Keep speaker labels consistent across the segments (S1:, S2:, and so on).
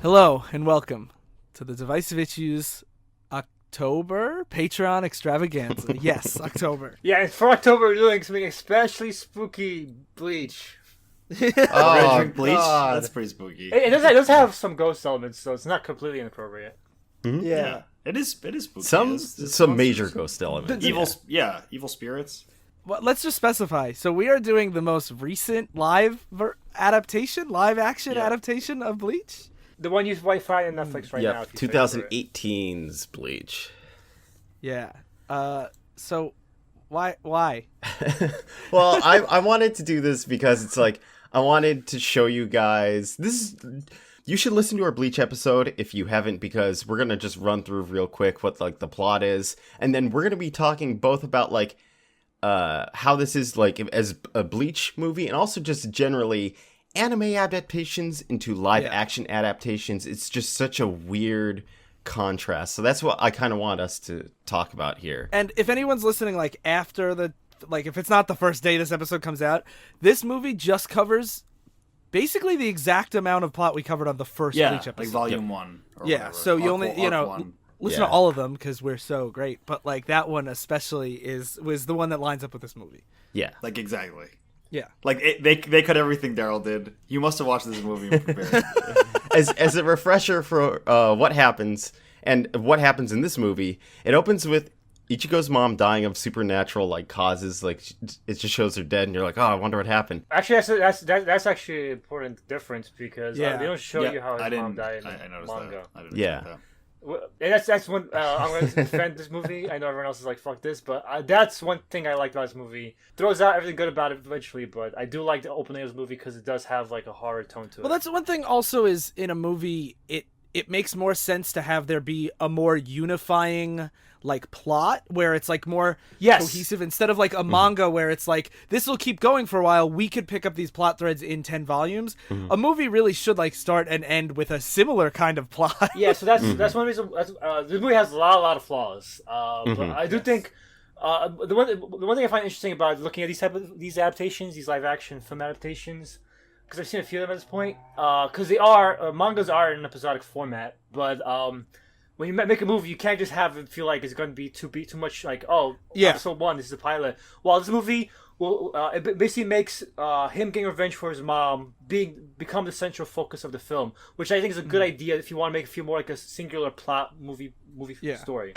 S1: Hello and welcome to the Divisive Issues October Patreon extravaganza. Yes, October.
S2: Yeah, and for October we're doing something especially spooky, Bleach.
S3: Oh, Bleach?
S4: God.
S3: That's pretty spooky.
S2: It does have some ghost elements, so it's not completely inappropriate.
S3: Mm-hmm.
S4: Yeah.
S3: It is spooky.
S4: Some major ghost elements.
S3: Evil spirits.
S1: Well, let's just specify. So we are doing the most recent live action adaptation of Bleach.
S2: The one you might find on Netflix right now.
S4: Yep,
S2: If you search for it.
S4: 2018's Bleach.
S1: Yeah. So why?
S4: Well, I wanted to do this because it's like I wanted to show you guys you should listen to our Bleach episode if you haven't, because we're gonna just run through real quick what like the plot is, and then we're gonna be talking both about like how this is like as a Bleach movie, and also just generally anime adaptations into live action adaptations. It's just such a weird contrast. So that's what I kind of want us to talk about here.
S1: And if anyone's listening, like after if it's not the first day this episode comes out, this movie just covers basically the exact amount of plot we covered on the first Bleach episode.
S3: like volume 1. Or
S1: Yeah,
S3: whatever.
S1: so you only
S3: Arc
S1: listen to all of them because we're so great. But like that one especially was the one that lines up with this movie.
S4: Yeah.
S3: Like exactly.
S1: Yeah.
S3: Like they cut everything Daryl did. You must have watched this movie and prepared.
S4: As a refresher for what happens and what happens in this movie, it opens with Ichigo's mom dying of supernatural like causes. Like it just shows her dead, and you're like, oh, I wonder what happened.
S2: Actually, that's actually an important difference because they don't show you how his mom died in
S3: I
S2: the
S3: noticed
S2: manga.
S3: that. I didn't
S4: Yeah.
S3: expect that.
S2: And that's one I'm going to defend this movie. I know everyone else is like, fuck this, but that's one thing I liked about this movie. Throws out everything good about it eventually, but I do like the opening of this movie because it does have like a horror tone to it.
S1: Well, that's one thing also is in a movie, it makes more sense to have there be a more unifying like plot where it's like more cohesive instead of like a manga where it's like this will keep going for a while. We could pick up these plot threads in 10 volumes. A movie really should like start and end with a similar kind of plot.
S2: Yeah, so that's one reason. This movie has a lot of flaws, but I do think the one thing I find interesting about looking at these adaptations, these live action film adaptations, because I've seen a few of them at this point, because they are mangas are in an episodic format, but when you make a movie, you can't just have it feel like it's going to be too much like episode 1, this is a pilot. While this movie it basically makes him getting revenge for his mom become the central focus of the film, which I think is a good idea if you want to make it feel more like a singular plot movie story.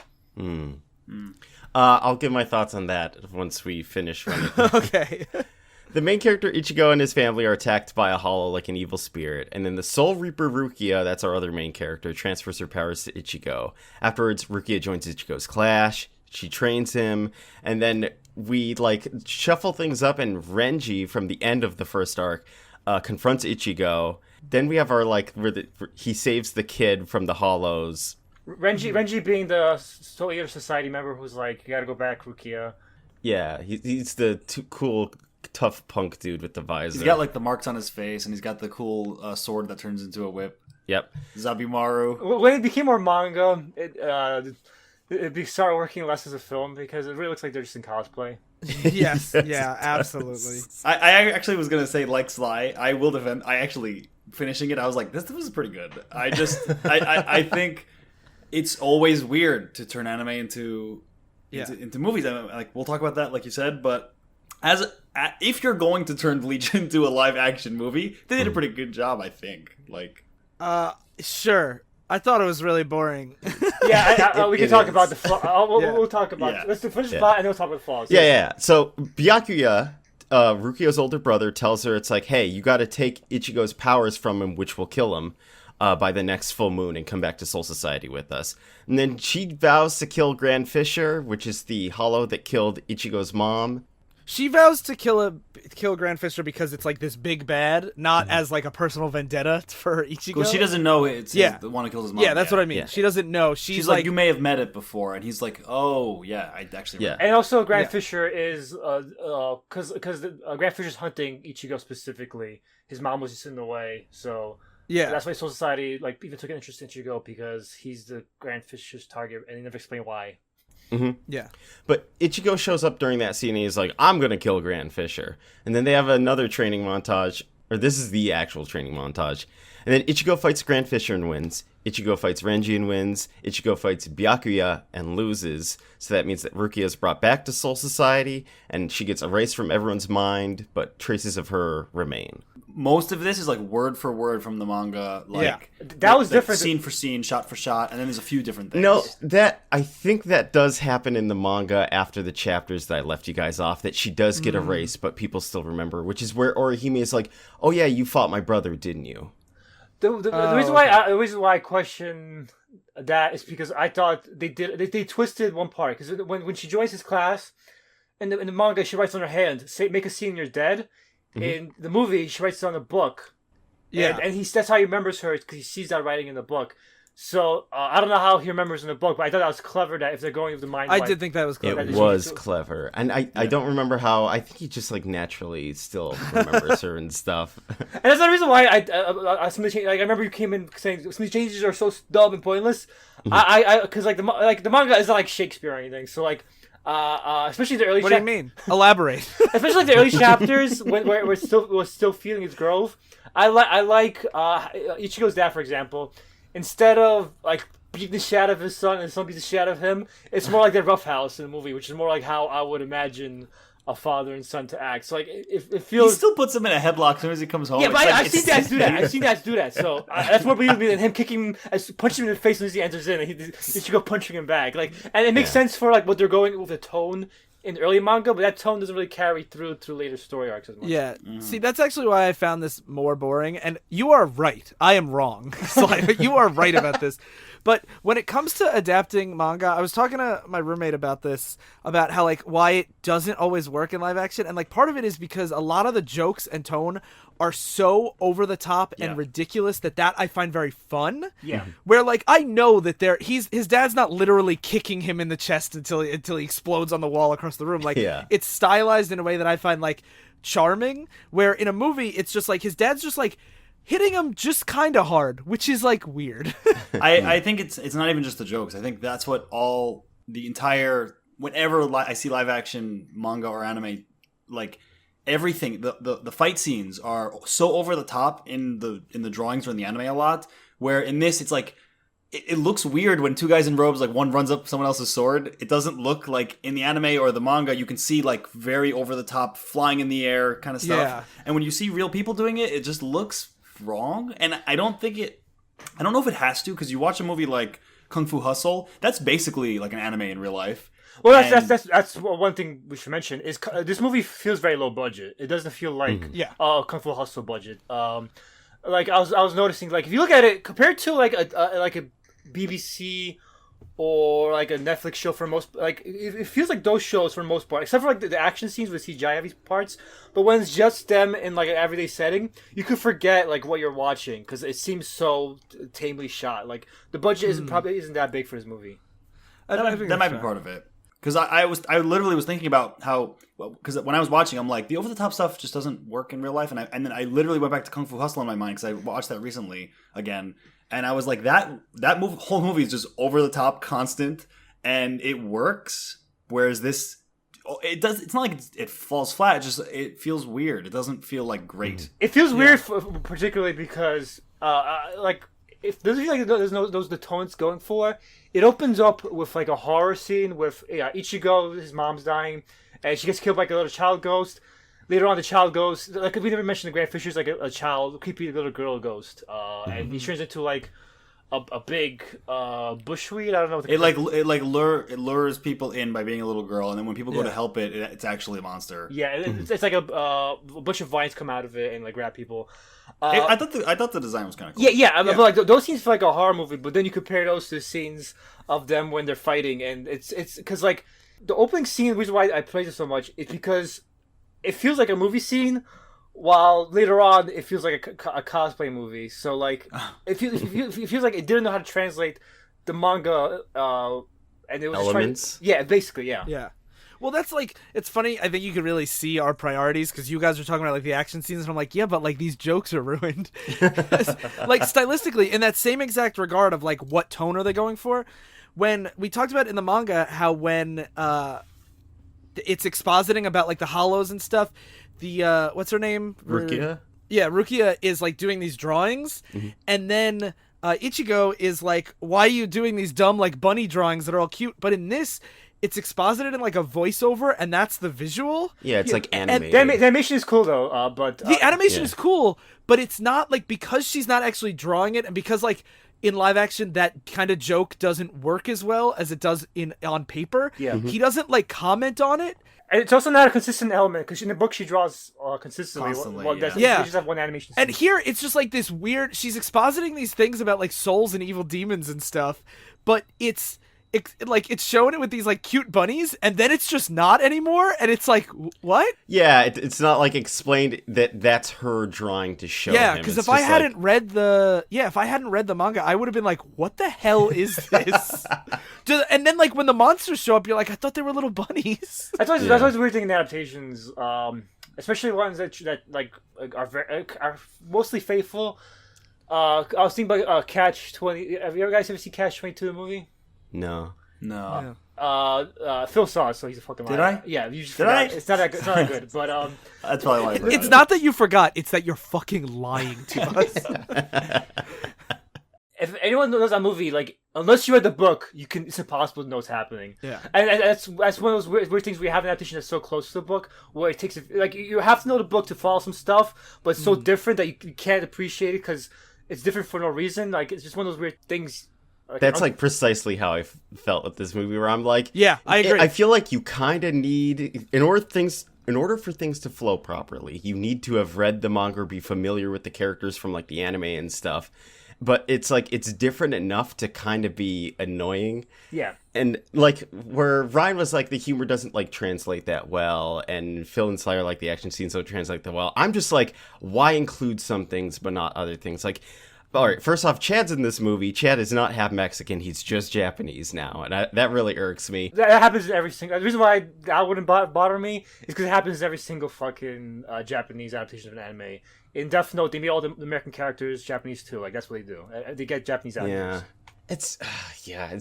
S4: I'll give my thoughts on that once we finish running.
S1: Okay.
S4: The main character, Ichigo, and his family are attacked by a hollow like an evil spirit, and then the Soul Reaper Rukia, that's our other main character, transfers her powers to Ichigo. Afterwards, Rukia joins Ichigo's clash, she trains him, and then we, like, shuffle things up, and Renji, from the end of the first arc, confronts Ichigo. Then we have our, like, he saves the kid from the hollows.
S2: Renji being the Soul Eater Society member who's like, you gotta go back, Rukia.
S4: Yeah, he's the cool tough punk dude with the visor.
S3: He's got like the marks on his face, and he's got the cool sword that turns into a whip.
S4: Yep.
S3: Zabimaru.
S2: When it became more manga, it started working less as a film because it really looks like they're just in cosplay.
S1: Yes. Yeah. Absolutely.
S3: I actually was gonna say, like Sly, I will defend. I actually finishing it, I was like, this was pretty good. I think it's always weird to turn anime into movies. Like we'll talk about that, like you said, but if you're going to turn Bleach into a live action movie, they did a pretty good job, I think. Like,
S1: sure. I thought it was really boring.
S2: Yeah, we can talk about the flaw. We'll talk about it. Let's finish the plot and then we'll talk about the flaws.
S4: Yeah. So Byakuya, Rukio's older brother, tells her, it's like, hey, you got to take Ichigo's powers from him, which will kill him by the next full moon, and come back to Soul Society with us. And then she vows to kill Grand Fisher, which is the hollow that killed Ichigo's mom.
S1: She vows to kill Grand Fisher because it's like this big bad, not as like a personal vendetta for Ichigo.
S3: well, she doesn't know it's the one who killed his mom.
S1: Yeah, that's what I mean. Yeah. She doesn't know.
S3: She's like, you may have met it before, and he's like, oh yeah, I actually.
S4: Yeah.
S2: And also, Grand Fisher is because Grand Fisher's hunting Ichigo specifically. His mom was just in the way, so that's why Soul Society like even took an interest in Ichigo because he's the Grand Fisher's target, and they never explain why.
S4: Mm-hmm.
S1: Yeah.
S4: But Ichigo shows up during that scene and he's like, I'm going to kill Grand Fisher. And then they have another training montage, or this is the actual training montage. And then Ichigo fights Grand Fisher and wins. Ichigo fights Renji and wins. Ichigo fights Byakuya and loses. So that means that Rukia is brought back to Soul Society, and she gets erased from everyone's mind, but traces of her remain.
S3: Most of this is like word for word from the manga. Like
S2: that was different.
S3: Scene for scene, shot for shot, and then there's a few different things.
S4: No, I think that does happen in the manga after the chapters that I left you guys off, that she does get erased, but people still remember, which is where Orihime is like, oh yeah, you fought my brother, didn't you?
S2: The reason why I question that is because I thought they twisted one part, because when she joins his class in the manga, she writes on her hand, "Say make a scene you're dead." In the movie, she writes it on a book.
S1: Yeah,
S2: and that's how he remembers her, because he sees that writing in the book. So I don't know how he remembers in the book, but I thought that was clever that if they're going with the mind.
S1: I did think that was clever.
S4: It was clever, and I don't remember how. I think he just like naturally still remembers her and stuff.
S2: And that's the reason why I remember you came in saying some of these changes are so dumb and pointless. Because the manga isn't like Shakespeare or anything. So like. Especially the early.
S1: What do you mean? Elaborate.
S2: Especially the early chapters where it was still feeling its growth. I like Ichigo's dad, for example. Instead of like beating the shit out of his son and son beats the shit out of him, it's more like their roughhouse in the movie, which is more like how I would imagine a father and son to act. So like it feels.
S3: He still puts him in a headlock as soon as he comes home.
S2: Yeah, but I've seen dads do that. I've seen dads do that. So that's more believable than him punching him in the face as he enters in, and he should go punching him back. Like, and it makes sense for like what they're going with the tone in the early manga, but that tone doesn't really carry through later story arcs as much.
S1: Yeah. See, that's actually why I found this more boring. And you are right. I am wrong. So you are right about this. But when it comes to adapting manga, I was talking to my roommate about this, about how like why it doesn't always work in live action, and like part of it is because a lot of the jokes and tone are so over the top and ridiculous that I find very fun.
S2: Yeah.
S1: Where like I know that his dad's not literally kicking him in the chest until he explodes on the wall across the room. Like it's stylized in a way that I find like charming, where in a movie it's just like his dad's just like hitting him just kind of hard, which is like weird.
S3: I think it's not even just the jokes. I think that's what whenever I see live action manga or anime, like everything, the fight scenes are so over the top in the drawings or in the anime a lot, where in this it's like it looks weird when two guys in robes, like one runs up someone else's sword. It doesn't look like in the anime or the manga, you can see like very over the top flying in the air kind of stuff.
S1: Yeah.
S3: And when you see real people doing it, it just looks wrong. And I don't know if it has to, because you watch a movie like Kung Fu Hustle, that's basically like an anime in real life.
S2: Well, that's one thing we should mention is this movie feels very low budget. It doesn't feel like Kung Fu Hustle budget. Like I was noticing, like if you look at it compared to like a BBC or like a Netflix show, for most, like it feels like those shows for the most part, except for like the action scenes with CGI heavy parts. But when it's just them in like an everyday setting, you could forget like what you're watching because it seems so tamely shot. Like the budget probably isn't that big for this movie.
S3: That might be part of it. Because I literally was thinking about how, because when I was watching, I'm like, the over the top stuff just doesn't work in real life, and then I literally went back to Kung Fu Hustle in my mind because I watched that recently again, and I was like, that whole movie is just over the top, constant, and it works. Whereas this, it's not like it falls flat. It feels weird. It doesn't feel like great.
S2: It feels weird, particularly because like. If there's like those the tones going for, it opens up with like a horror scene with Ichigo, his mom's dying, and she gets killed by like a little child ghost. Later on, the child ghost, like we never mentioned, the Grand Fisher's like a child, creepy little girl ghost, and he turns into like a big bushweed. I don't know. What
S3: it lures people in by being a little girl, and then when people go to help it, it's actually a monster.
S2: Yeah, it's like a bunch of vines come out of it and like grab people.
S3: I thought the design was kind of cool.
S2: Yeah. But like those scenes feel like a horror movie, but then you compare those to scenes of them when they're fighting, and it's because like the opening scene. The reason why I praise it so much is because it feels like a movie scene, while later on it feels like a cosplay movie. So like it feels like it didn't know how to translate the manga, and it was
S4: elements.
S2: Basically. Yeah.
S1: Well, that's like, it's funny. I think you can really see our priorities because you guys are talking about like the action scenes, and I'm like, yeah, but like these jokes are ruined. Like stylistically, in that same exact regard of like what tone are they going for? When we talked about in the manga how when it's expositing about like the hollows and stuff, the what's her name?
S4: Rukia.
S1: Rukia is like doing these drawings, and then Ichigo is like, "Why are you doing these dumb like bunny drawings that are all cute?" But in this, it's exposited in like a voiceover, and that's the visual.
S4: Yeah, it's like animated.
S2: The animation is cool though, but
S1: the animation is cool, but it's not like, because she's not actually drawing it, and because like in live action that kind of joke doesn't work as well as it does on paper.
S2: Yeah.
S1: He doesn't like comment on it.
S2: And it's also not a consistent element, because in the book she draws consistently.
S3: Constantly,
S2: They just have one animation scene.
S1: And here it's just like this weird, she's expositing these things about like souls and evil demons and stuff, but it's like it's showing it with these like cute bunnies, and then it's just not anymore, and it's like, what?
S4: Yeah, it's not like explained that that's her drawing to show him.
S1: Because if I hadn't read the manga, I would have been like, what the hell is this? And then like when the monsters show up, you're like, I thought they were little bunnies.
S2: That's always the weird thing in adaptations, especially ones that like are mostly faithful. I was thinking about Catch 20. Have you guys ever seen Catch 22 the movie?
S4: No.
S2: Phil saw it, so he's a fucking liar.
S3: Did I?
S2: Yeah, you just
S3: Did
S2: forgot.
S3: I?
S2: It's not that good. It's not that good, but
S3: That's probably why I forgot
S1: It's
S3: it.
S1: not that you forgot, it's that you're fucking lying to us.
S2: if anyone knows that movie, like, unless you read the book, it's impossible to know what's happening.
S1: Yeah.
S2: And that's one of those weird things we have an adaptation that's so close to the book, where it takes like you have to know the book to follow some stuff, but it's so different that you can't appreciate it because it's different for no reason. Like, it's just one of those weird things.
S4: That's like precisely how I felt with this movie, where I'm like,
S1: Yeah, I agree.
S4: I feel like you kind of need, in order for things to flow properly, you need to have read the manga or be familiar with the characters from like the anime and stuff. But it's like, it's different enough to kind of be annoying.
S2: Yeah.
S4: And like where Ryan was like, the humor doesn't like translate that well, and Phil and Sly are like, the action scenes don't translate that well. I'm just like, why include some things but not other things? Like, all right, first off, Chad's in this movie. Chad is not half Mexican. He's just Japanese now. And that really irks me.
S2: That happens in every single... The reason why that wouldn't bother me is because it happens in every single fucking Japanese adaptation of an anime. In Death Note, they made all the American characters Japanese too. Like, that's what they do. They get Japanese actors.
S4: Yeah.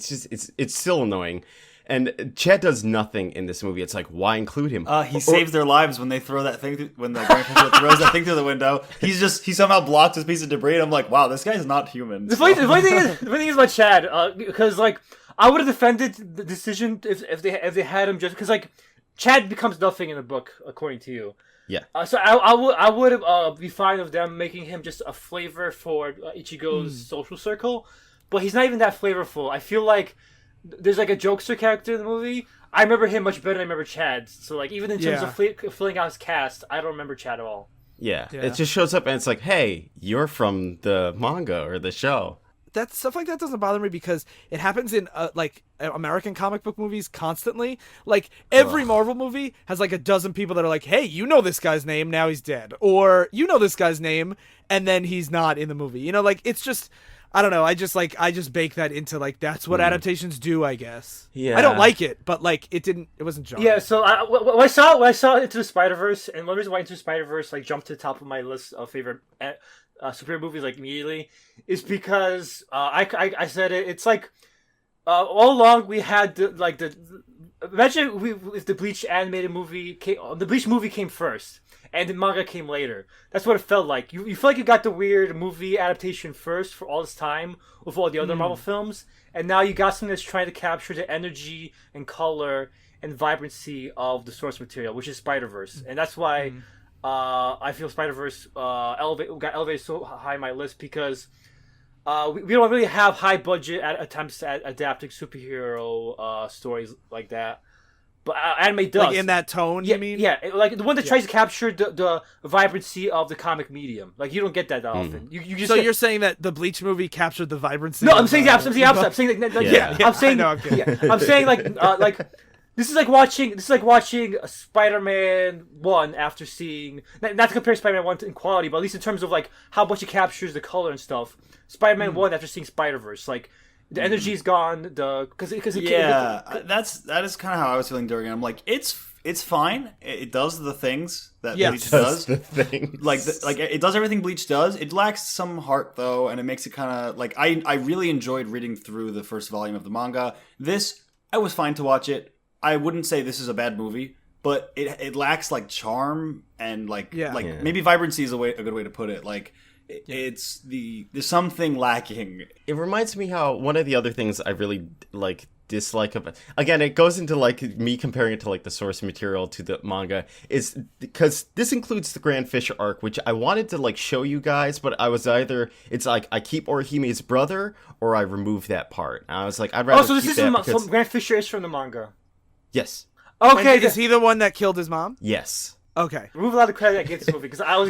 S4: It's still annoying. And Chad does nothing in this movie. It's like, why include him?
S3: He saves their lives when they throw that thing, when the grandfather throws that thing through the window. He somehow blocked this piece of debris, and I'm like, wow, this guy's not human.
S2: The funny thing is about Chad, because like I would have defended the decision if they had him, just because like Chad becomes nothing in the book according to you.
S4: Yeah.
S2: So I would be fine with them making him just a flavor for Ichigo's social circle, but he's not even that flavorful. I feel like there's like a jokester character in the movie. I remember him much better than I remember Chad. So like, even in terms of filling out his cast, I don't remember Chad at all.
S4: Yeah, it just shows up and it's like, hey, you're from the manga or the show.
S1: That stuff like that doesn't bother me because it happens in like American comic book movies constantly. Like every Marvel movie has like a dozen people that are like, hey, you know this guy's name, now he's dead. Or you know this guy's name, and then he's not in the movie. You know, like, it's just, I don't know. I just bake that into like, that's what adaptations do, I guess.
S4: Yeah.
S1: I don't like it, but like it wasn't jarring.
S2: Yeah. So when I saw Into the Spider-Verse, and one reason why Into the Spider-Verse like jumped to the top of my list of favorite superhero movies like immediately is because I said it. It's like all along we had imagine if the Bleach animated movie the Bleach movie came first and the manga came later. That's what it felt like. You feel like you got the weird movie adaptation first for all this time with all the other Marvel films, and now you got something that's trying to capture the energy and color and vibrancy of the source material, which is Spider-Verse, and that's why I feel Spider-Verse got elevated so high on my list because we don't really have high budget attempts at adapting superhero stories like that. But anime does.
S1: Like in that tone, you mean?
S2: Yeah, like the one that tries to capture the vibrancy of the comic medium. Like, you don't get that often. You just
S1: So you're saying that the Bleach movie captured the vibrancy?
S2: No, I'm saying the opposite. I'm saying I'm saying like this is like watching Spider-Man 1 after seeing, not to compare Spider-Man 1 in quality, but at least in terms of like how much it captures the color and stuff. Spider-Man 1 after seeing Spider-Verse, like the energy's gone. That
S3: is kind of how I was feeling during it. I'm like, it's fine. It does the things that Bleach
S4: does.
S3: does.
S4: The things.
S3: Like it does everything Bleach does. It lacks some heart though, and it makes it kind of like I really enjoyed reading through the first volume of the manga. This, I was fine to watch it. I wouldn't say this is a bad movie, but it lacks like charm and
S1: Yeah.
S3: maybe vibrancy is a good way to put it. Like it's there's something lacking.
S4: It reminds me how one of the other things I really like dislike of it, again, it goes into like me comparing it to like the source material to the manga, is because this includes the Grand Fisher arc, which I wanted to like show you guys, but I was either, it's like I keep Orihime's brother or I remove that part, and I was like, I'd rather
S2: so this
S4: keep
S2: is
S4: that
S2: because... so Grand Fisher is from the manga.
S4: Yes.
S2: Okay,
S1: is he the one that killed his mom?
S4: Yes.
S1: Okay.
S2: Remove a lot of credit against this movie because I was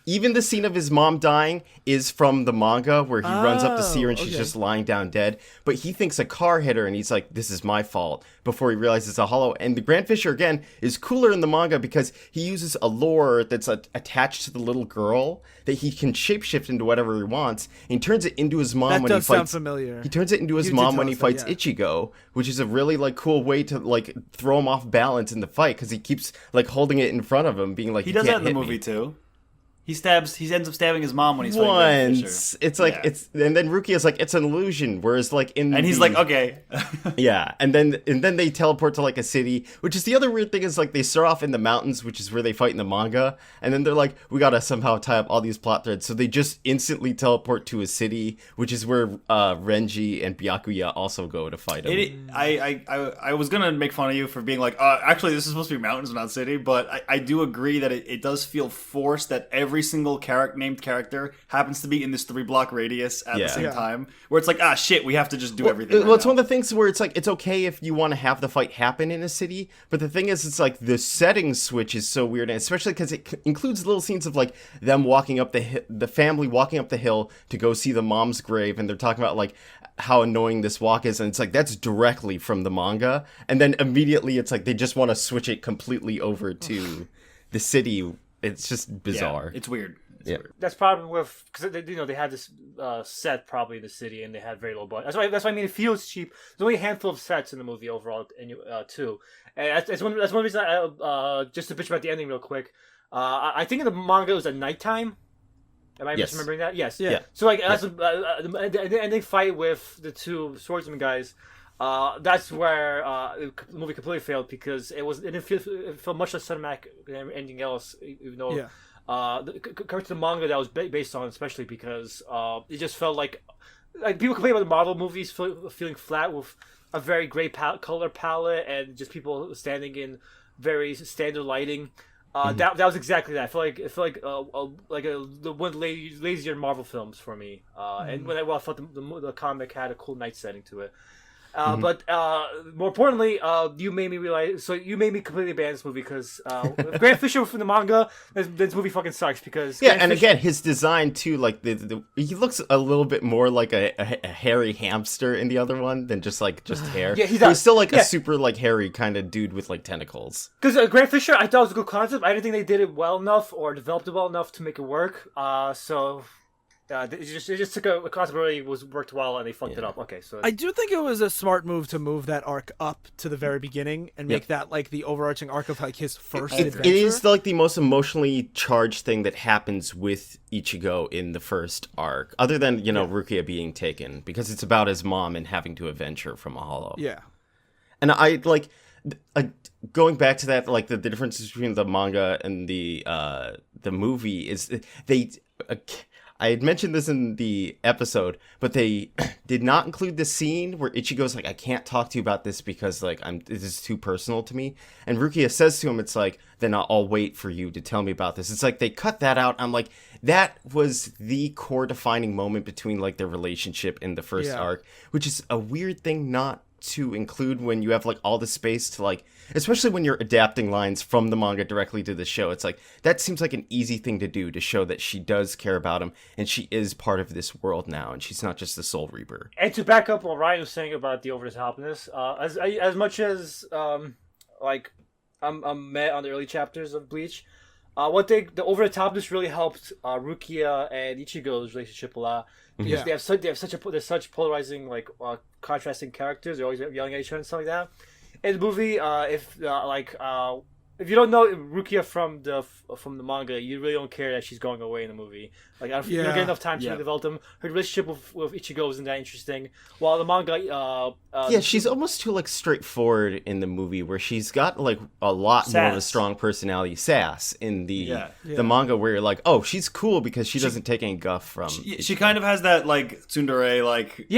S4: even the scene of his mom dying is from the manga where he runs up to see her and she's just lying down dead. But he thinks a car hit her and he's like, this is my fault, before he realizes it's a hollow. And the Grand Fisher, again, is cooler in the manga because he uses a lure that's attached to the little girl that he can shapeshift into whatever he wants. And he turns it into his mom when he fights.
S1: That does sound familiar.
S4: He turns it into his mom when he fights Ichigo, which is a really like cool way to like throw him off balance in the fight because he keeps like holding it in front of him, being like,
S3: he does that in the movie too. He ends up stabbing his mom when he's fighting Grand Fisher.
S4: It's like and then Rukia's like, it's an illusion, whereas like
S3: he's like, okay.
S4: Yeah, and then they teleport to like a city, which is the other weird thing, is like they start off in the mountains, which is where they fight in the manga, and then they're like, we gotta somehow tie up all these plot threads, so they just instantly teleport to a city, which is where Renji and Byakuya also go to fight him.
S3: I was gonna make fun of you for being like, actually this is supposed to be mountains, not city, but I do agree that it does feel forced that every single named character happens to be in this 3-block radius at the same time, where it's like, shit, we have to just do everything.
S4: Well, it's one of the things where it's like, it's okay if you want to have the fight happen in a city, but the thing is, it's like the setting switch is so weird, and especially because it includes little scenes of like them walking up the family walking up the hill to go see the mom's grave, and they're talking about like how annoying this walk is, and it's like, that's directly from the manga, and then immediately it's like they just want to switch it completely over to the city. It's just bizarre.
S3: It's weird.
S4: Weird.
S2: That's probably with, because they had this set probably in the city and they had very low budget. That's why I mean it feels cheap. There's only a handful of sets in the movie overall, and too. And that's one reason just to bitch about the ending real quick. I think in the manga it was at nighttime. Am I misremembering that? Yes.
S4: Yeah.
S2: So like the ending fight with the two swordsman guys. That's where the movie completely failed because it felt much less cinematic than anything else, even though compared to the manga that was based on, especially because it just felt like people complain about the Marvel movies feeling flat with a very gray color palette and just people standing in very standard lighting. That was exactly that. It felt like the one of the lazier Marvel films for me. And I felt the comic had a cool night setting to it. But more importantly, you made me realize. So you made me completely abandon this movie because if Grand Fisher from the manga, this movie fucking sucks. Because
S4: again, his design too, like he looks a little bit more like a hairy hamster in the other one than just hair. Yeah, he's still like a super like hairy kind of dude with like tentacles.
S2: Because Grand Fisher, I thought it was a good concept. I didn't think they did it well enough or developed it well enough to make it work. It just took a concept that really worked well and they fucked it up. Okay, so
S1: I do think it was a smart move to move that arc up to the very beginning and make that like the overarching arc of like his first adventure.
S4: It is like the most emotionally charged thing that happens with Ichigo in the first arc, other than Rukia being taken, because it's about his mom and having to avenge her from a hollow.
S1: Yeah,
S4: and I like going back to that, like the differences between the manga and the movie is they. I had mentioned this in the episode, but they did not include the scene where Ichigo's like, I can't talk to you about this because like this is too personal to me. And Rukia says to him, it's like, then I'll wait for you to tell me about this. It's like they cut that out. I'm like, that was the core defining moment between like their relationship in the first arc, which is a weird thing not to include when you have like all the space to like, especially when you're adapting lines from the manga directly to the show. It's like that seems like an easy thing to do to show that she does care about him and she is part of this world now and she's not just the Soul Reaper.
S2: And to back up what Ryan was saying about the over the topness, as much as I'm met on the early chapters of Bleach, the over the topness really helped Rukia and Ichigo's relationship a lot. Because they're such polarizing, like contrasting characters. They're always yelling at each other and stuff like that. In the movie, if you don't know Rukia from the manga, you really don't care that she's going away in the movie. Like, you don't get enough time to develop them. Her relationship with Ichigo isn't that interesting. While the manga,
S4: she's almost too like straightforward in the movie, where she's got like a lot more of a strong personality, sass in the manga, where you're like, oh, she's cool because she doesn't take any guff from.
S3: She kind of has that like tsundere like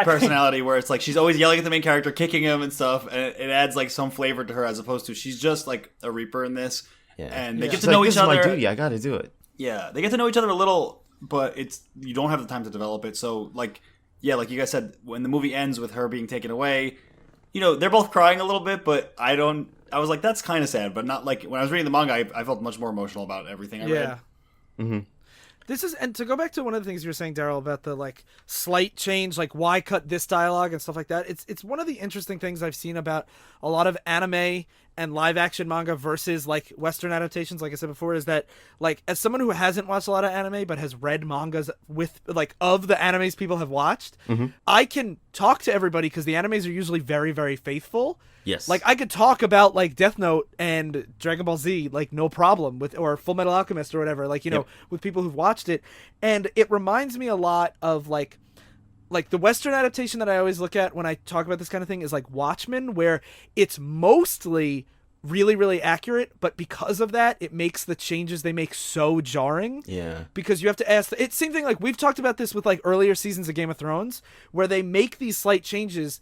S3: personality where it's like she's always yelling at the main character, kicking him and stuff, and it adds like some flavor to her as opposed to she's just like a reaper in this. And they get to know each other.
S4: This is my duty. I got to do it.
S3: Yeah, they get to know each other a little, but you don't have the time to develop it. So, like you guys said, when the movie ends with her being taken away, they're both crying a little bit, but I was like, that's kind of sad, but not like, when I was reading the manga, I felt much more emotional about everything I read.
S4: Mm-hmm.
S1: And to go back to one of the things you were saying, Daryl, about the like slight change, like why cut this dialogue and stuff like that. It's one of the interesting things I've seen about a lot of anime and live action manga versus like Western adaptations. Like I said before, is that like, as someone who hasn't watched a lot of anime but has read mangas with like of the animes people have watched, I can talk to everybody because the animes are usually very, very faithful.
S4: Yes.
S1: Like, I could talk about, like, Death Note and Dragon Ball Z, like, no problem, or Full Metal Alchemist or whatever, like, with people who've watched it. And it reminds me a lot of, like the Western adaptation that I always look at when I talk about this kind of thing is, like, Watchmen, where it's mostly really, really accurate, but because of that, it makes the changes they make so jarring.
S4: Yeah.
S1: Because you have to ask... It's same thing, like, we've talked about this with, like, earlier seasons of Game of Thrones, where they make these slight changes...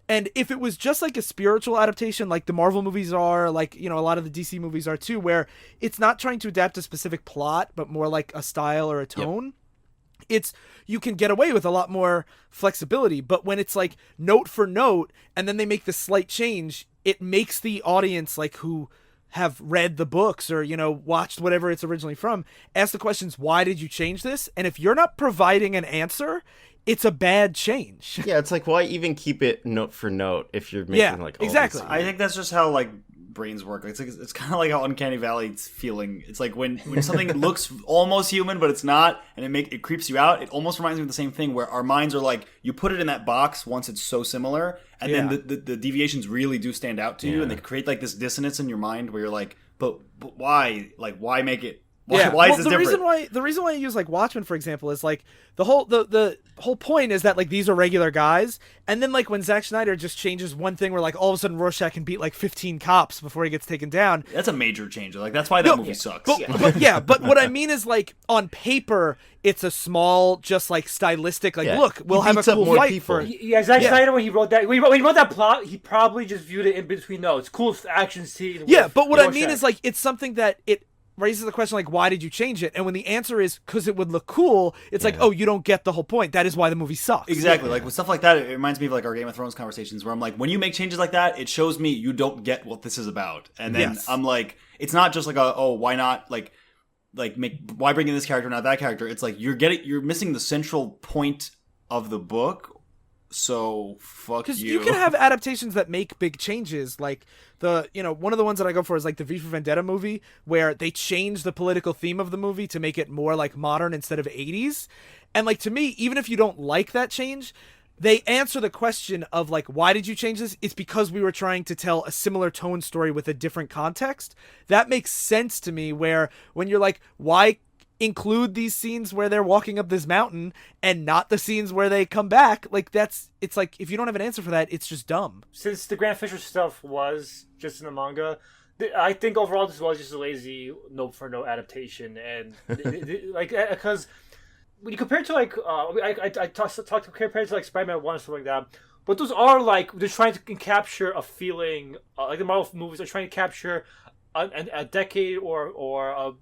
S1: And if it was just like a spiritual adaptation, like the Marvel movies are, like, a lot of the DC movies are too, where it's not trying to adapt a specific plot, but more like a style or a tone, you can get away with a lot more flexibility. But when it's like note for note, and then they make this slight change, it makes the audience, like, who have read the books or, watched whatever it's originally from, ask the questions, why did you change this? And if you're not providing an answer, it's a bad change.
S4: Yeah, it's like, why even keep it note for note if you're making like all
S1: exactly.
S4: these...
S3: I think that's just how like brains work. It's kind of like how Uncanny Valley's feeling. It's like when something looks almost human but it's not, and it creeps you out. It almost reminds me of the same thing where our minds are like, you put it in that box once it's so similar, and then the deviations really do stand out to you, and they create like this dissonance in your mind where you're like, but why? Like, why make it? Why is this different?
S1: The reason why I use like Watchmen, for example, is like the whole point is that like these are regular guys, and then like when Zack Snyder just changes one thing where like all of a sudden Rorschach can beat like 15 cops before he gets taken down.
S3: That's a major change. Like, that's why that movie sucks.
S1: But what I mean is, like, on paper it's a small, just like stylistic, like, look, we'll have a cool fight for
S2: Zack Snyder, when he wrote that plot, he probably just viewed it in between notes. Cool action scene.
S1: But what I mean is, like, it's something that it raises the question, like, why did you change it? And when the answer is because it would look cool, it's like, oh, you don't get the whole point. That is why the movie sucks.
S3: Exactly. Like, with stuff like that, it reminds me of like our Game of Thrones conversations where I'm like, when you make changes like that, it shows me you don't get what this is about. And then I'm like, it's not just like why not why bring in this character, not that character? It's like you're missing the central point of the book. So fuck you.
S1: Because you can have adaptations that make big changes, like one of the ones that I go for is like the V for Vendetta movie, where they change the political theme of the movie to make it more like modern instead of 80s. And like, to me, even if you don't like that change, they answer the question of like, why did you change this? It's because we were trying to tell a similar tone story with a different context. That makes sense to me, where when you're like, why include these scenes where they're walking up this mountain and not the scenes where they come back? Like, it's like, if you don't have an answer for that, it's just dumb.
S2: Since the Grant Fisher stuff was just in the manga, I think overall this was just a lazy note for note adaptation. And like, because when you compare it to like I talked compared to like Spider-Man 1 and stuff like that, but those are like, they're trying to capture a feeling, like the Marvel movies are trying to capture a decade or a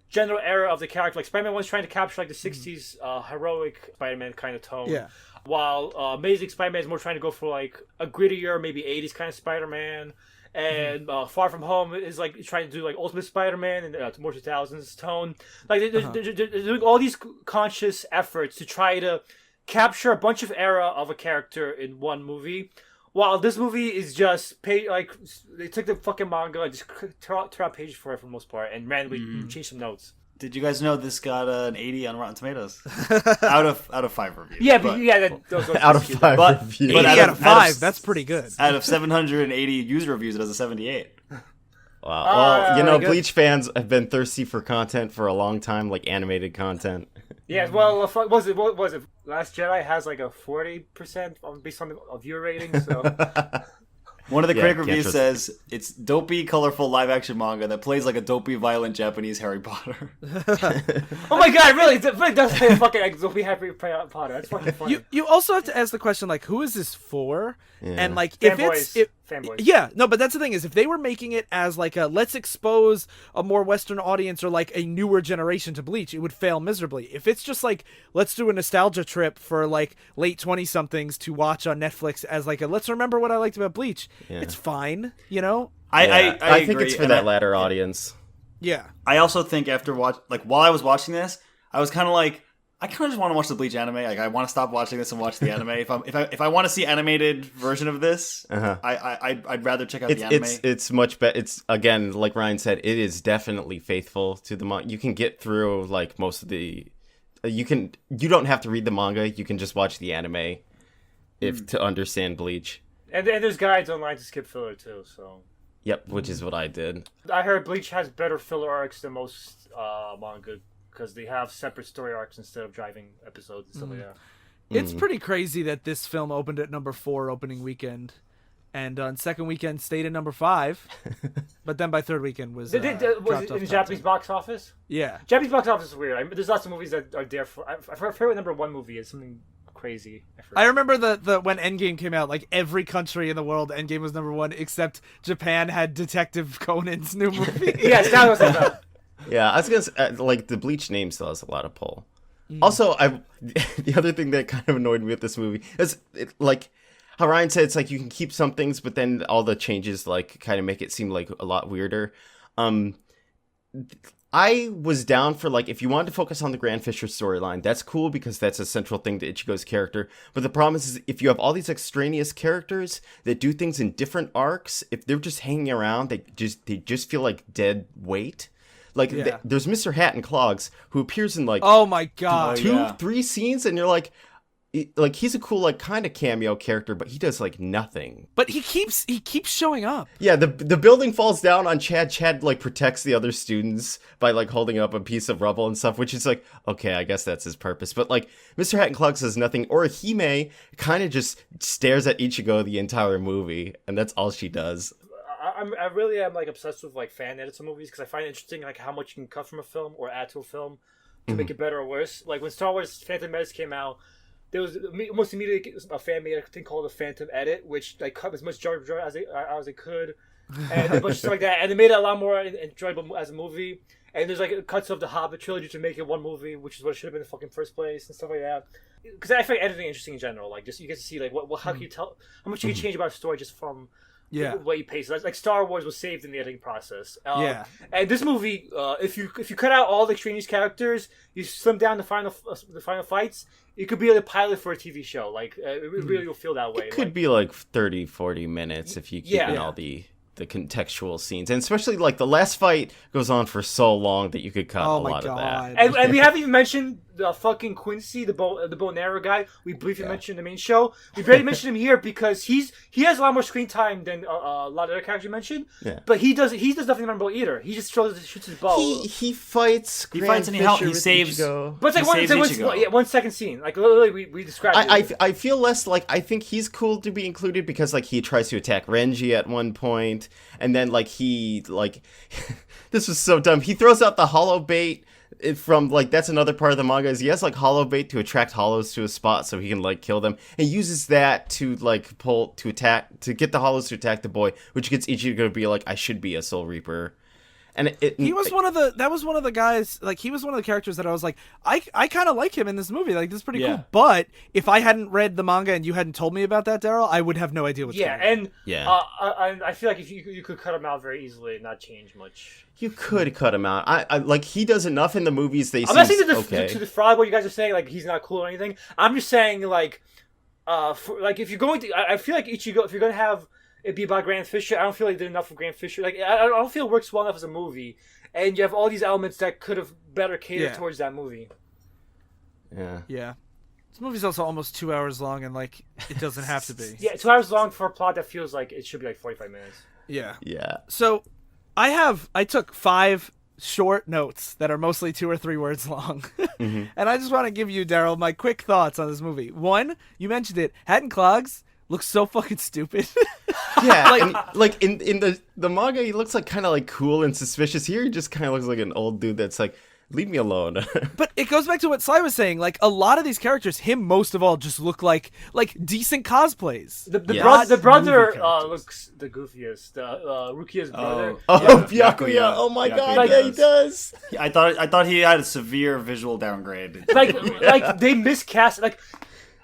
S2: general era of the character. Like, Spider-Man 1 was trying to capture like the 60s heroic Spider-Man kind of tone. Yeah. While Amazing Spider-Man is more trying to go for like a grittier, maybe 80s kind of Spider-Man. And Far From Home is like trying to do like Ultimate Spider-Man and more 2000s tone. Like they're doing all these conscious efforts to try to capture a bunch of era of a character in one movie. While this movie is just like they took the fucking manga and just tore out pages for it for the most part and randomly changed some notes.
S3: Did you guys know this got an 80 on Rotten Tomatoes? out of 5 reviews.
S2: Yeah,
S4: out of 5 reviews.
S1: But out of 5, that's pretty good.
S3: Out of 780 user reviews, it has a 78.
S4: Wow. Well,
S1: good.
S4: Bleach fans have been thirsty for content for a long time, like animated content.
S2: Yeah, well, what was it? Last Jedi has like a 40% based on the viewer rating. So
S3: One of the critic
S4: can't
S3: reviews
S4: trust
S3: says it's dopey, colorful live-action manga that plays like a dopey, violent Japanese Harry Potter.
S2: oh my god, really? It really does play a fucking like Zombie Harry Potter. That's fucking funny.
S1: You also have to ask the question, like, who is this for?
S4: Yeah.
S1: And like,
S2: Fanboys.
S1: yeah, no, but that's the thing is, if they were making it as like a let's expose a more Western audience or like a newer generation to Bleach, it would fail miserably. If it's just like let's do a nostalgia trip for like late 20-somethings to watch on Netflix as like a let's remember what I liked about Bleach, it's fine,
S3: I
S4: think
S3: agree,
S4: it's for
S3: and
S4: that latter audience.
S1: Yeah.
S3: I also think after while I was watching this, I was kind of like, I kind of just want to watch the Bleach anime. Like, I want to stop watching this and watch the anime. If I want to see animated version of this, I'd rather check out the anime.
S4: It's much better. It's, again, like Ryan said, it is definitely faithful to the manga. You can get through like most of the. You don't have to read the manga. You can just watch the anime to understand Bleach.
S2: And there's guides online to skip filler too. So.
S4: Yep, which is what I did.
S2: I heard Bleach has better filler arcs than most manga. Because they have separate story arcs instead of driving episodes and stuff like that.
S1: It's pretty crazy that this film opened at number 4 opening weekend, and on second weekend stayed at number 5, but then by third weekend was
S2: it in the Japanese box office?
S1: Yeah.
S2: Japanese box office is weird. There's lots of movies that are there for... I forget what number 1 movie is. Something crazy.
S1: I remember the when Endgame came out, like every country in the world, Endgame was number 1, except Japan had Detective Conan's new movie.
S2: Yes, that was that.
S4: Yeah, I was gonna say, like, the Bleach name still has a lot of pull. Also, the other thing that kind of annoyed me with this movie is, like, how Ryan said, it's like you can keep some things, but then all the changes, like, kind of make it seem, like, a lot weirder. I was down for, like, if you wanted to focus on the Grand Fisher storyline, that's cool because that's a central thing to Ichigo's character. But the problem is if you have all these extraneous characters that do things in different arcs, if they're just hanging around, they just feel like dead weight. Like, there's Mr. Hat and Clogs, who appears in, like,
S1: oh my god,
S4: 2-3 scenes, and you're like, he's a cool, like, kind of cameo character, but he does, like, nothing.
S1: But he keeps showing up.
S4: Yeah, the building falls down on Chad. Chad, like, protects the other students by, like, holding up a piece of rubble and stuff, which is like, okay, I guess that's his purpose. But, like, Mr. Hat and Clogs says nothing, or Hime kind of just stares at Ichigo the entire movie, and that's all she does.
S2: I really am like obsessed with like fan edits of movies because I find it interesting like how much you can cut from a film or add to a film to make it better or worse. Like when Star Wars Phantom Menace came out, there was almost immediately a fan made a thing called a Phantom Edit, which like cut as much Jar Jar as they could, and a bunch of stuff like that, and they made it a lot more enjoyable as a movie. And there's like cuts of the Hobbit trilogy to make it one movie, which is what it should have been in the fucking first place and stuff like that. Because I find editing interesting in general. Like just you get to see like how can you tell how much you can change about a story just from. The way you pace it. Like Star Wars was saved in the editing process. And this movie, if you cut out all the extraneous characters, you slim down the final fights, it could be a pilot for a TV show. Like it really will feel that way.
S4: It could be like 30-40 minutes if you keep in all the contextual scenes, and especially like the last fight goes on for so long that you could cut a lot of that.
S2: And we haven't even mentioned the fucking Quincy, the bow and arrow guy. We briefly mentioned in the main show. We barely mentioned him here because he has a lot more screen time than a lot of other characters you mentioned. Yeah. But he does nothing memorable either. He just shoots his bow.
S4: He fights.
S3: He fights and he saves.
S2: Ichigo. But it's like 1 second scene. Like literally, we described.
S4: I feel less like I think he's cool to be included because like he tries to attack Renji at one point, and then like he like this was so dumb. He throws out the hollow bait. From like that's another part of the manga is he has like hollow bait to attract hollows to a spot so he can like kill them, and uses that to like to get the hollows to attack the boy, which gets Ichigo to be like, I should be a Soul Reaper. And he was one of the guys, like he was one of the characters that I was like, I kind of like him in this movie, like this is pretty cool. But if I hadn't read the manga and you hadn't told me about that, Daryl, I would have no idea what's going on.
S2: I feel like if you could cut him out very easily and not change much.
S4: You could cut him out. I like he does enough in the movies. I'm
S2: not saying to defraud what you guys are saying, like he's not cool or anything. I'm just saying like, if you're going to, I feel like Ichigo, if you're going to have it be about Grand Fisher, I don't feel like they did enough for Grand Fisher. Like I don't feel it works well enough as a movie, and you have all these elements that could have better catered towards that movie.
S1: Yeah. This movie's also almost 2 hours long, and like it doesn't have to be.
S2: 2 hours long for a plot that feels like it should be like 45 minutes.
S1: Yeah.
S4: Yeah.
S1: So I took 5 short notes that are mostly 2 or 3 words long. And I just want to give you, Daryl, my quick thoughts on this movie. 1, you mentioned it. Hat and Clogs looks so fucking stupid.
S4: Yeah, like in the manga, he looks like kind of like cool and suspicious. Here, he just kind of looks like an old dude that's like, leave me alone.
S1: But it goes back to what Sly was saying. Like, a lot of these characters, him most of all, just look like decent cosplays.
S2: The brother looks the goofiest. Rukia's brother.
S3: Byakuya.
S4: Oh my god,
S3: Byakuya
S4: yeah, he does.
S3: I thought he had a severe visual downgrade.
S2: Like they miscast. Like,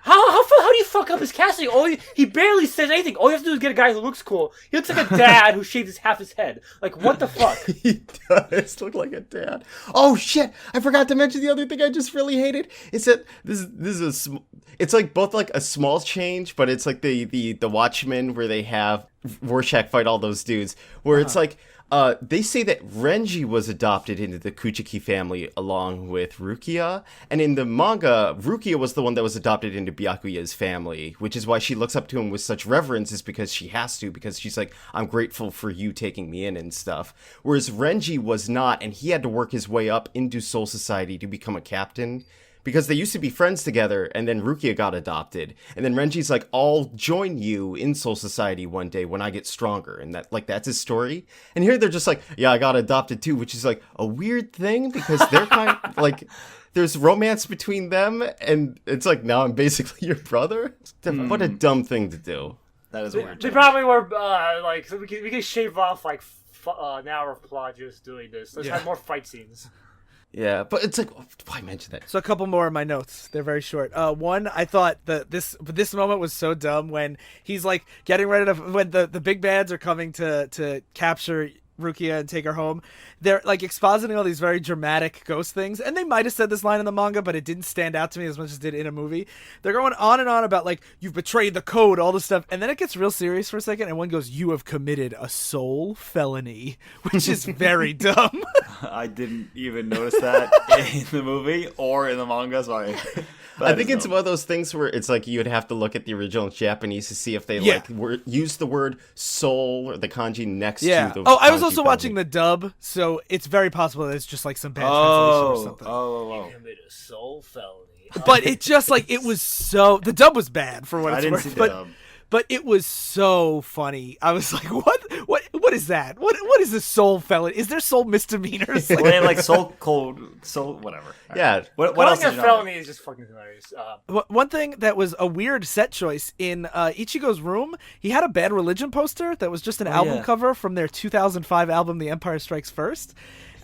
S2: how do you fuck up his casting? He barely says anything. All you have to do is get a guy who looks cool. He looks like a dad who shaved half his head. Like, what the fuck?
S4: He does look like a dad. Oh shit! I forgot to mention the other thing I just really hated. Is that this is it's like both like a small change, but it's like the Watchmen where they have Rorschach fight all those dudes. Where it's like. They say that Renji was adopted into the Kuchiki family along with Rukia, and in the manga, Rukia was the one that was adopted into Byakuya's family, which is why she looks up to him with such reverence, is because she has to, because she's like, I'm grateful for you taking me in and stuff. Whereas Renji was not, and he had to work his way up into Soul Society to become a captain. Because they used to be friends together, and then Rukia got adopted. And then Renji's like, I'll join you in Soul Society one day when I get stronger. And that's his story. And here they're just like, yeah, I got adopted too, which is like a weird thing because they're kind of like, there's romance between them, and it's like, now I'm basically your brother? What a dumb thing to do.
S3: That is weird.
S2: They probably were like, so we can shave off like an hour of plot just doing this. Let's have more fight scenes.
S4: Yeah, but it's like, why mention that?
S1: So a couple more of my notes. They're very short. One, I thought that this moment was so dumb when he's like getting ready to, when the big bads are coming to capture Rukia and take her home. They're like expositing all these very dramatic ghost things, and they might have said this line in the manga, but it didn't stand out to me as much as it did in a movie. They're going on and on about like, you've betrayed the code, all this stuff, and then it gets real serious for a second, and one goes, you have committed a soul felony, which is very dumb.
S3: I didn't even notice that in the movie or in the manga, so
S4: I think it's one of those things where it's like you'd have to look at the original Japanese to see if they use the word soul or the kanji next to the
S1: I was also watching the dub, so it's very possible that it's just like some bad translation or something.
S2: You committed a soul felony.
S1: But it just like, it was so, the dub was bad for what it's worth, but it was so funny. I was like, what is that? What is a soul felony? Is there soul misdemeanors?
S3: Like soul code, soul whatever.
S4: Yeah.
S3: What else?
S2: Calling a felony is just fucking hilarious.
S1: One thing that was a weird set choice in Ichigo's room, he had a Bad Religion poster that was just an album cover from their 2005 album, The Empire Strikes First.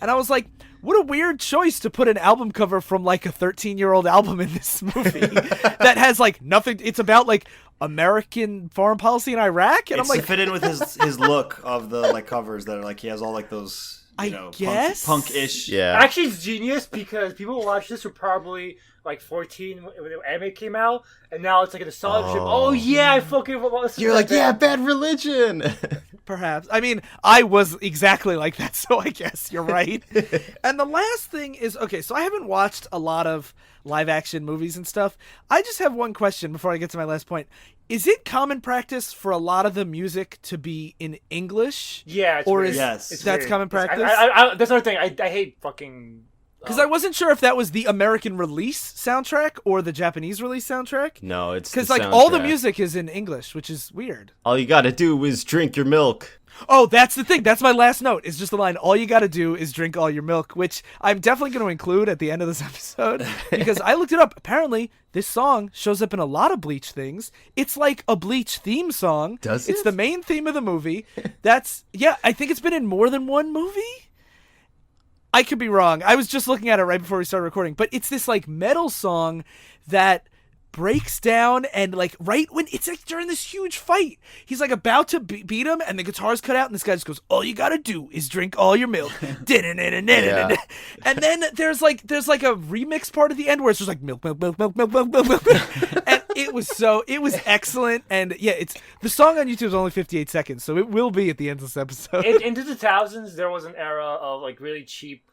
S1: And I was like, what a weird choice to put an album cover from like a 13-year-old album in this movie that has like nothing. It's about like American foreign policy in Iraq, and I'm like,
S3: to fit in with his look of the like covers that are like, he has all like those,
S1: guess
S3: punk-ish.
S4: Yeah,
S2: actually, it's genius because people who watch this were probably like 14 when the anime came out, and now it's like a nostalgia. Oh yeah, I fucking.
S4: You're like, yeah, Bad Religion.
S1: Perhaps. I mean, I was exactly like that, so I guess you're right. And the last thing is, okay, so I haven't watched a lot of live action movies and stuff. I just have one question before I get to my last point. Is it common practice for a lot of the music to be in English?
S2: Yeah, it's
S1: or
S2: weird.
S1: is that's common practice?
S2: That's another thing. I hate fucking.
S1: Because I wasn't sure if that was the American release soundtrack or the Japanese release soundtrack.
S4: No, it's
S1: because like all the music is in English, which is weird.
S4: All you gotta do is drink your milk.
S1: Oh, that's the thing. That's my last note. Is just the line, all you gotta do is drink all your milk, which I'm definitely going to include at the end of this episode because I looked it up. Apparently, this song shows up in a lot of Bleach things. It's like a Bleach theme song.
S4: Does it?
S1: It's the main theme of the movie. I think it's been in more than one movie. I could be wrong. I was just looking at it right before we started recording, but it's this like metal song that breaks down and like right when it's like during this huge fight, he's like about to beat him and the guitar's cut out and this guy just goes, all you gotta do is drink all your milk. Yeah. And then there's like a remix part at the end where it's just like milk. And it was excellent. And yeah, the song on YouTube is only 58 seconds, so it will be at the end of this episode.
S2: Into the 2000s, there was an era of like really cheap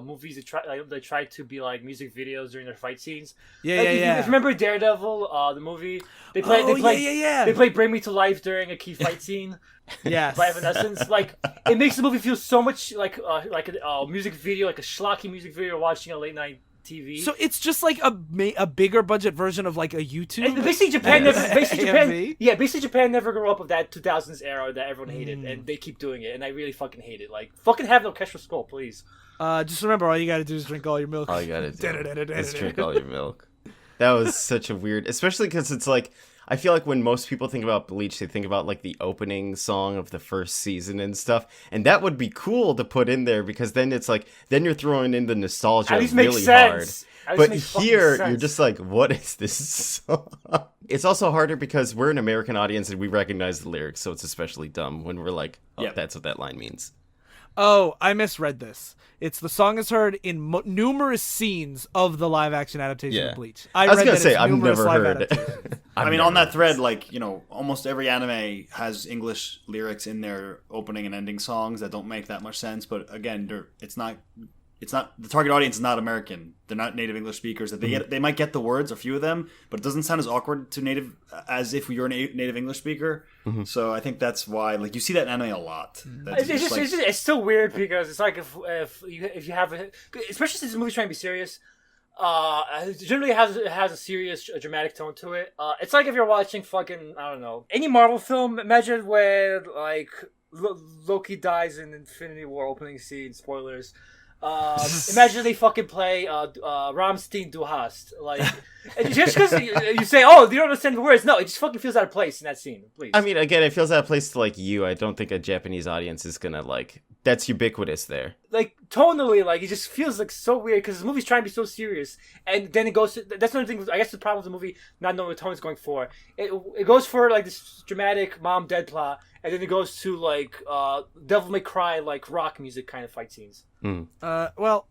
S2: movies that try to be like music videos during their fight scenes.
S1: Yeah,
S2: like,
S1: yeah, yeah.
S2: If you remember Daredevil, the movie, they play "Bring Me to Life" during a key fight scene.
S1: Yes.
S2: By Evanescence, like it makes the movie feel so much like a music video, like a schlocky music video watching a late night TV.
S1: So it's just like a bigger budget version of like a YouTube.
S2: And basically, Japan never grew up with that 2000s era that everyone hated, and they keep doing it, and I really fucking hate it. Like, fucking have an orchestral score, please.
S1: Just remember, all you gotta do is drink all your milk.
S4: All you gotta do is drink all your milk. That was such a weird, especially because it's like, I feel like when most people think about Bleach, they think about like the opening song of the first season and stuff, and that would be cool to put in there because then it's like, then you're throwing in the nostalgia
S2: At least
S4: really
S2: makes sense.
S4: hard. But here, you're just like, what is this song? It's also harder because we're an American audience and we recognize the lyrics, so it's especially dumb when we're like, oh, that's what that line means.
S1: Oh, I misread this. It's the song is heard in numerous scenes of the live-action adaptation of Bleach.
S4: I was going to say, I've never heard it.
S3: I mean, on that thread, like, you know, almost every anime has English lyrics in their opening and ending songs that don't make that much sense. But again, it's not the target audience is not American. They're not native English speakers. They might get the words, a few of them, but it doesn't sound as awkward to native as if you're a native English speaker. Mm-hmm. So I think that's why, like, you see that in anime a lot.
S2: It's still weird because it's like if you have especially since the movie's trying to be serious. It generally has a serious, dramatic tone to it. It's like if you're watching fucking, I don't know, any Marvel film. Imagine when like Loki dies in Infinity War opening scene. Spoilers. Imagine they fucking play Rammstein Du Hast. Like, just because you say, oh, you don't understand the words. No, it just fucking feels out of place in that scene, please.
S4: I mean, again, it feels out of place to, like, you. I don't think a Japanese audience is gonna, like, that's ubiquitous there.
S2: Like, tonally, like, it just feels, like, so weird because the movie's trying to be so serious. And then it goes to, that's another thing, I guess the problem with the movie, not knowing what tone it's going for. It goes for, like, this dramatic mom dead plot, and then it goes to, like, Devil May Cry, like, rock music kind of fight scenes.
S1: Well,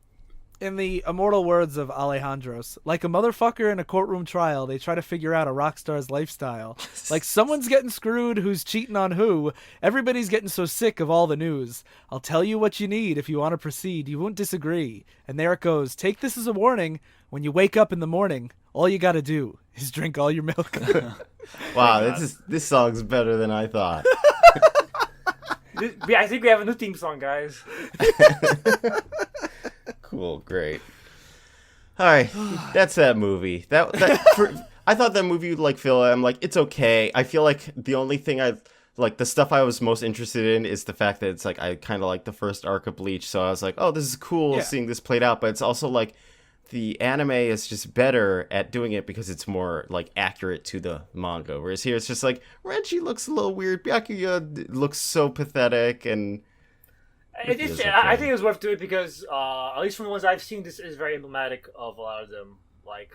S1: in the immortal words of Alejandro's, like a motherfucker in a courtroom trial, they try to figure out a rock star's lifestyle. Like someone's getting screwed, who's cheating on who. Everybody's getting so sick of all the news. I'll tell you what you need if you want to proceed. You won't disagree. And there it goes. Take this as a warning. When you wake up in the morning, all you got to do is drink all your milk.
S4: Wow, this song's better than I thought.
S2: I think we have a new theme song, guys.
S4: Cool, great. All right, that's that movie. I thought that movie, like Phil, I'm like, it's okay. I feel like the only thing the stuff I was most interested in is the fact that it's like I kind of like the first arc of Bleach, so I was like, oh, this is cool seeing this played out. But it's also like the anime is just better at doing it because it's more like accurate to the manga. Whereas here it's just like Renji looks a little weird, Byakuya looks so pathetic, and
S2: I think it was worth doing because at least from the ones I've seen, this is very emblematic of a lot of them. Like,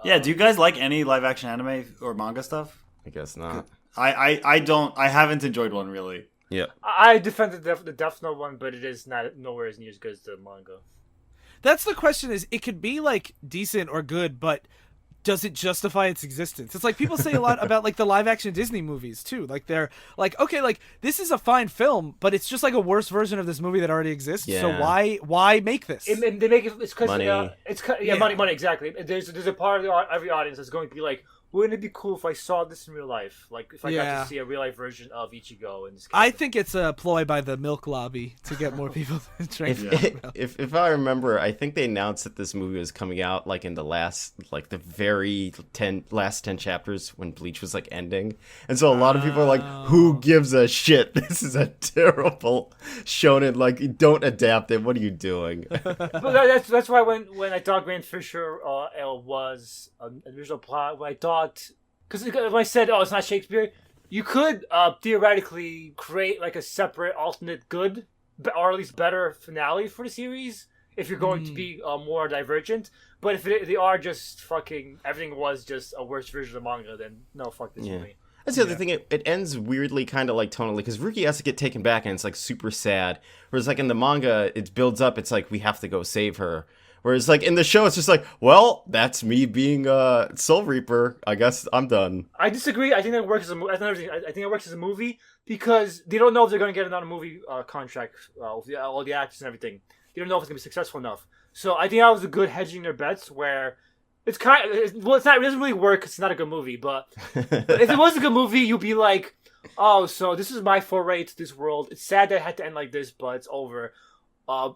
S3: do you guys like any live action anime or manga stuff?
S4: I guess not.
S3: I don't. I haven't enjoyed one really.
S4: Yeah,
S2: I defended the Death Note one, but it is nowhere as near as good as the manga.
S1: That's the question, is it could be like decent or good, but does it justify its existence? It's like people say a lot about like the live action Disney movies too. Like they're like, okay, like this is a fine film, but it's just like a worse version of this movie that already exists. Yeah. So why make this?
S2: And they make it's because
S4: money.
S2: Money exactly. There's a part of every audience that's going to be like, wouldn't it be cool if I saw this in real life? Like, if I got to see a real life version of Ichigo in this case.
S1: I think it's a ploy by the milk lobby to get more people to drink milk.
S4: If I remember, I think they announced that this movie was coming out like in the last, like the very last 10 chapters when Bleach was like ending. And so a lot of people are like, who gives a shit? This is a terrible shonen. Like, don't adapt it. What are you doing?
S2: But that's why when I thought Grand Fisher was an original plot, when I thought, because when I said, oh, it's not Shakespeare, you could theoretically create like a separate alternate good, or at least better finale for the series if you're going to be more divergent. But if they are just fucking, everything was just a worse version of the manga, then no, fuck this movie.
S4: That's the other thing, it ends weirdly kind of like tonally, because Ruki has to get taken back and it's like super sad. Whereas like in the manga, it builds up, it's like we have to go save her. Whereas, like, in the show, it's just like, well, that's me being Soul Reaper. I guess I'm done.
S2: I disagree. I think that works as a movie. I think it works as a movie because they don't know if they're going to get another movie contract with all the actors and everything. you don't know if it's gonna be successful enough. So I think that was a good hedging their bets where. It's kind of, well, it's not. It doesn't really work. 'Cause it's not a good movie. But if it was a good movie, you'd be like, "Oh, so this is my foray to this world. It's sad that it had to end like this, but it's over." But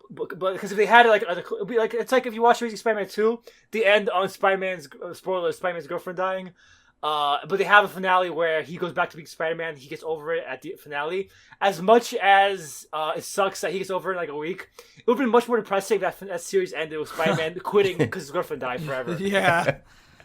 S2: because if they had it it'd be like it's like if you watch Amazing Spider-Man 2, the end on Spider-Man's Spider-Man's girlfriend dying. But they have a finale where he goes back to being Spider-Man. He gets over it at the finale. As much as it sucks that he gets over it in like a week, it would have been much more depressing if that series ended with Spider-Man quitting because his girlfriend died forever.
S1: Yeah.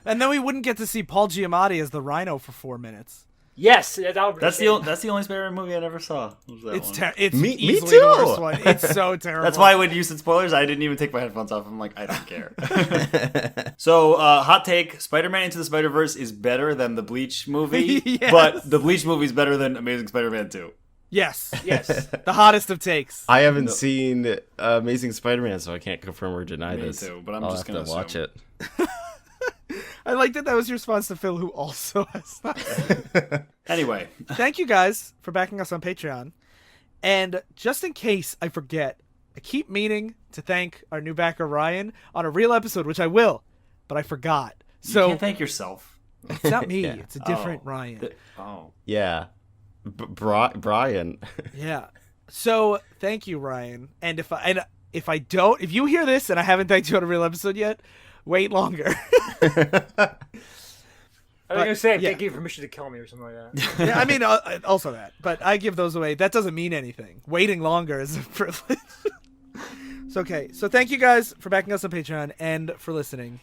S1: And then we wouldn't get to see Paul Giamatti as the Rhino for 4 minutes.
S2: Yes, that
S3: that's the only Spider-Man movie I never saw.
S1: It's
S4: Me
S1: easily
S4: too.
S1: the worst one. It's so terrible.
S3: That's why when you said spoilers, I didn't even take my headphones off. I'm like, I don't care. So, hot take: Spider-Man Into the Spider-Verse is better than the Bleach movie,
S1: Yes.
S3: but the Bleach movie is better than Amazing Spider-Man 2.
S1: Yes.
S2: Yes.
S1: The hottest of takes.
S4: I haven't seen Amazing Spider-Man, so I can't confirm or deny
S3: Me
S4: this.
S3: too, but I'm
S4: I'll
S3: just
S4: have
S3: gonna
S4: to watch
S3: assume.
S4: it.
S1: I like that was your response to Phil, who also has not.
S3: Anyway,
S1: Thank you guys for backing us on Patreon. And just in case I forget, I keep meaning to thank our new backer Ryan on a real episode, which I will, but I forgot.
S3: you
S1: So
S3: can't thank yourself.
S1: it's not me.
S4: Yeah.
S1: It's a different
S3: Oh.
S1: Ryan.
S3: Oh.
S4: Yeah. Brian.
S1: Yeah. So thank you, Ryan. And if you hear this and I haven't thanked you on a real episode yet, wait longer.
S2: I was gonna say
S1: yeah.
S2: they gave permission to kill me or something like that.
S1: Yeah, I mean, also that. But I give those away. That doesn't mean anything. Waiting longer is a privilege. So, okay. So thank you guys for backing us on Patreon and for listening.